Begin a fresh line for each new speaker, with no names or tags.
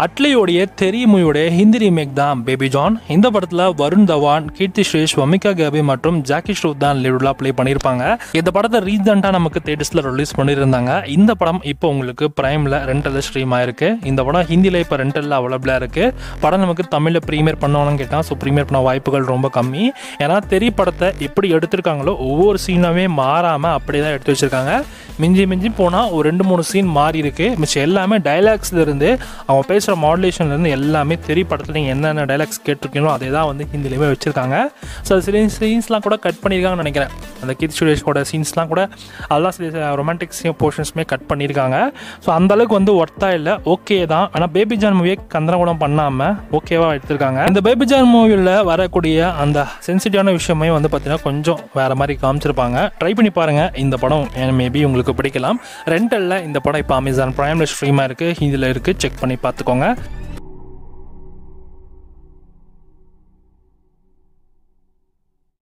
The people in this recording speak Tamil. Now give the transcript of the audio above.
அட்லியோடைய தெரி மூவியோடைய ஹிந்தி ரீமேக் தான் பேபி ஜான். இந்த படத்தில் வருண் தவான், கீர்த்தி சுரேஷ், வமிகா கேபி மற்றும் ஜாக்கி ஷ்ரூப் தான் லீடெலாம் ப்ளே பண்ணியிருப்பாங்க. இந்த படத்தை ரீசெண்டாக நமக்கு தேட்டர்ஸில் ரிலீஸ் பண்ணியிருந்தாங்க. இந்த படம் இப்போ உங்களுக்கு பிரைமில் ரெண்டலில் ஸ்ட்ரீம் ஆயிருக்கு. இந்த படம் ஹிந்தியில் இப்போ ரெண்டலில் அவைலபிளாக இருக்குது. படம் நமக்கு தமிழில் ப்ரீமியர் பண்ணுவாங்கன்னு கேட்டால் ப்ரீமியர் பண்ண வாய்ப்புகள் ரொம்ப கம்மி. ஏன்னா தெரி படத்தை எப்படி எடுத்திருக்காங்களோ ஒவ்வொரு சீனாவே மாறாமல் அப்படி தான் எடுத்து வச்சுருக்காங்க. மிஞ்சி போனால் ஒரு 2-3 சீன் மாறி இருக்கு. மிச்சம் எல்லாமே டைலாக்ஸ்லேருந்து அவங்க பேசுகிற மாடுலேஷன்லேருந்து எல்லாமே தெரி படத்தில் நீங்கள் என்னென்ன டைலாக்ஸ் கேட்டிருக்கீங்களோ அதே தான் வந்து ஹிந்திலையுமே வச்சுருக்காங்க. ஸோ சில சீன்ஸ்லாம் கூட கட் பண்ணியிருக்காங்கன்னு நினைக்கிறேன். அந்த கீர்த்தி சுரேஷோட சீன்ஸ்லாம் கூட அதெல்லாம் சில ரொமான்டிக் போர்ஷன்ஸுமே கட் பண்ணியிருக்காங்க. ஸோ அந்தளவுக்கு வந்து ஒர்த்தாக இல்லை, ஓகே தான். ஆனால் பேபி ஜான் மூவியை கந்தரகுடம் பண்ணாமல் ஓகேவாக எடுத்திருக்காங்க. இந்த பேபி ஜான் மூவியில் வரக்கூடிய அந்த சென்சிட்டிவான விஷயமே வந்து பார்த்தீங்கன்னா கொஞ்சம் வேறு மாதிரி காமிச்சிருப்பாங்க. ட்ரை பண்ணி பாருங்கள். இந்த படம் மேபி உங்களுக்கு பிடிக்கலாம். ரெண்டலில் இந்த படம் இப்போ அமேசான் பிரைமில் ஸ்ட்ரீமாக இருக்குது, ஹிந்தியில் இருக்குது. செக் பண்ணி பார்த்துக்கோங்க.